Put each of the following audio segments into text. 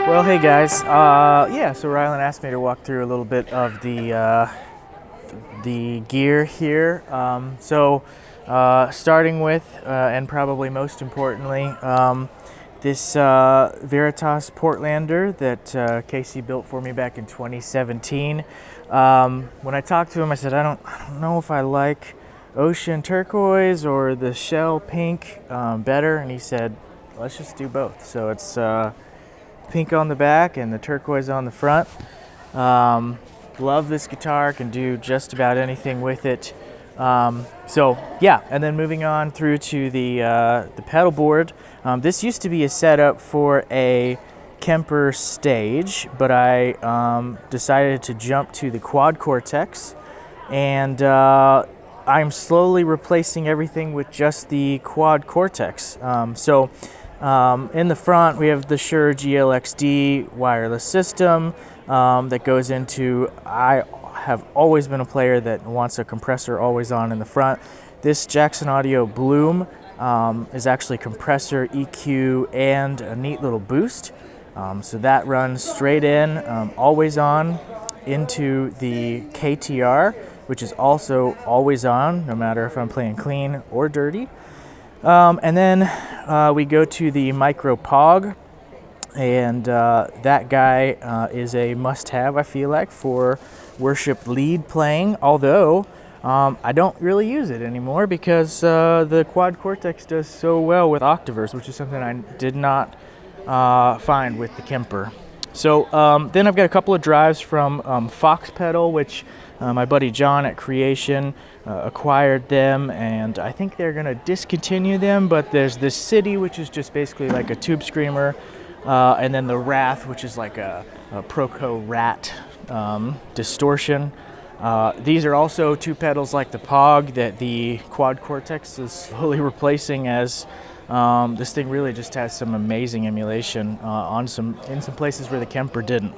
Well, hey guys. Yeah, so Rylan asked me to walk through a little bit of the gear here. Starting with, and probably most importantly, this Veritas Portlander that Casey built for me back in 2017. When I talked to him, I said, I don't know if I like ocean turquoise or the shell pink better, and he said, let's just do both. So it's pink on the back and the turquoise on the front. Love this guitar, can do just about anything with it. Yeah, and then moving on through to the pedal board. This used to be a setup for a Kemper stage, but I decided to jump to the quad Cortex, and I'm slowly replacing everything with just the quad Cortex. In the front, we have the Shure GLXD wireless system that goes into, I have always been a player that wants a compressor always on in the front. This Jackson Audio Bloom is actually compressor, EQ, and a neat little boost. So that runs straight in, always on, into the KTR, which is also always on, no matter if I'm playing clean or dirty. And then we go to the Micro Pog, and that guy is a must-have, I feel like, for worship lead playing, although I don't really use it anymore because the Quad Cortex does so well with octavers, which is something I did not find with the Kemper. So then I've got a couple of drives from Fox Pedal, which my buddy John at Creation acquired them, and I think they're going to discontinue them, but there's this City, which is just basically like a tube screamer, and then the Wrath, which is like a Proco Rat distortion. These are also two pedals like the Pog that the Quad Cortex is slowly replacing, as this thing really just has some amazing emulation in some places where the Kemper didn't.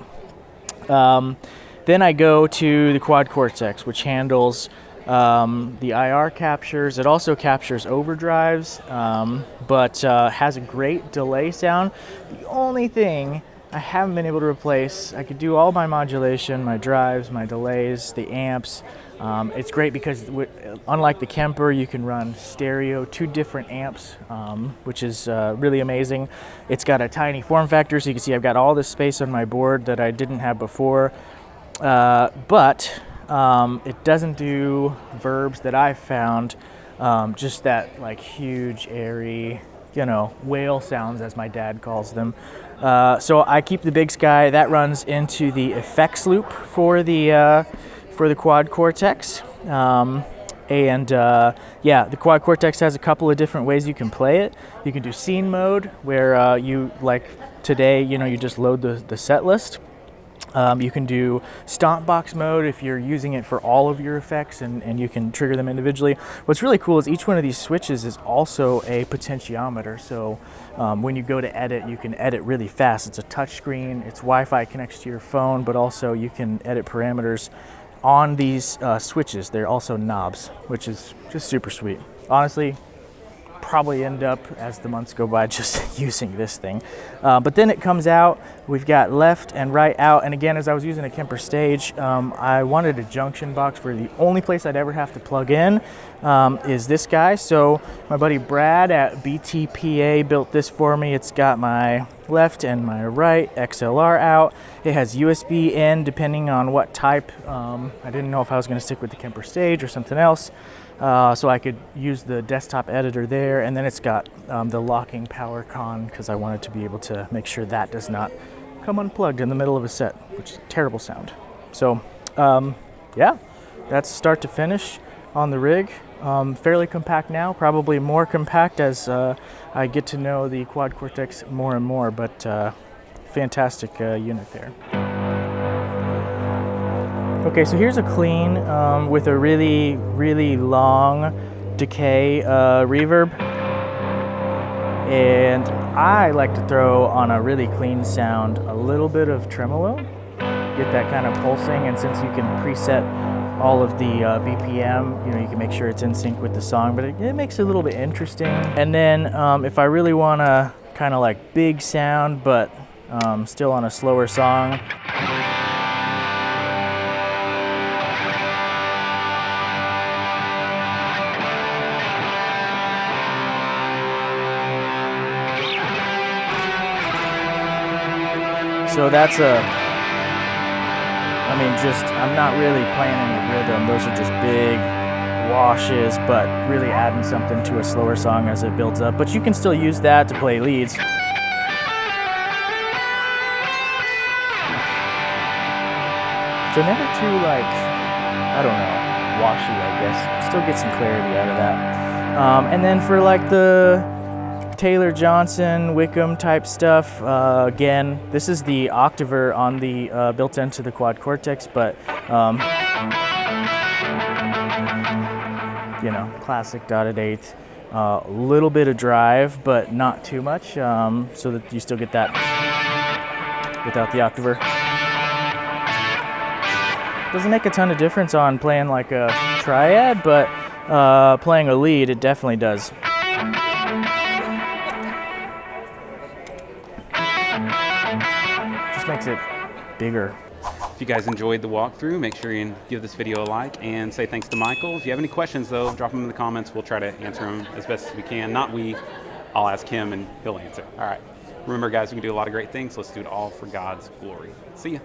Then I go to the Quad Cortex, which handles the IR captures. It also captures overdrives, but has a great delay sound. The only thing I haven't been able to replace, I could do all my modulation, my drives, my delays, the amps. It's great because unlike the Kemper, you can run stereo, 2 different amps, which is really amazing. It's got a tiny form factor, so you can see I've got all this space on my board that I didn't have before. But it doesn't do verbs that I've found, just that like huge, airy, whale sounds, as my dad calls them. So I keep the Big Sky. That runs into the effects loop for the Quad Cortex. Yeah, the Quad Cortex has a couple of different ways you can play it. You can do scene mode, where you, like today, you just load the set list. You can do stomp box mode if you're using it for all of your effects, and you can trigger them individually. What's really cool is each one of these switches is also a potentiometer, so when you go to edit, you can edit really fast. It's a touch screen, it's Wi-Fi, connects to your phone, but also you can edit parameters on these switches. They're also knobs, which is just super sweet. Honestly, probably end up, as the months go by, just using this thing. But then it comes out, we've got left and right out, and again, as I was using a Kemper stage, I wanted a junction box where the only place I'd ever have to plug in is this guy. So my buddy Brad at BTPA built this for me. It's got my left and my right XLR out. It has USB in, depending on what type. I didn't know if I was going to stick with the Kemper stage or something else. So I could use the desktop editor there, and then it's got the locking power con, because I wanted to be able to make sure that does not come unplugged in the middle of a set, which is a terrible sound. So yeah, that's start to finish on the rig. Fairly compact now, probably more compact as I get to know the Quad Cortex more and more, but fantastic unit there. Okay, so here's a clean with a really, really long decay reverb. And I like to throw on a really clean sound a little bit of tremolo, get that kind of pulsing, and since you can preset all of the BPM, you can make sure it's in sync with the song, but it makes it a little bit interesting. And then if I really want to kind of like big sound, but still on a slower song. So that's I'm not really playing any rhythm. Those are just big washes, but really adding something to a slower song as it builds up. But you can still use that to play leads. So never too, like, I don't know, washy, I guess. Still get some clarity out of that. And then for like the Taylor Johnson, Wickham type stuff, again, this is the octaver on the built into the quad Cortex, but you know, classic dotted eighth. A little bit of drive, but not too much, so that you still get that without the octaver. Doesn't make a ton of difference on playing like a triad, but playing a lead, it definitely does. Just makes it bigger. If you guys enjoyed the walkthrough, make sure you give this video a like and say thanks to Michael. If you have any questions though, drop them in the comments. We'll try to answer them as best as we can. Not we, I'll ask him and he'll answer. All right. Remember guys, we can do a lot of great things. Let's do it all for God's glory. See ya.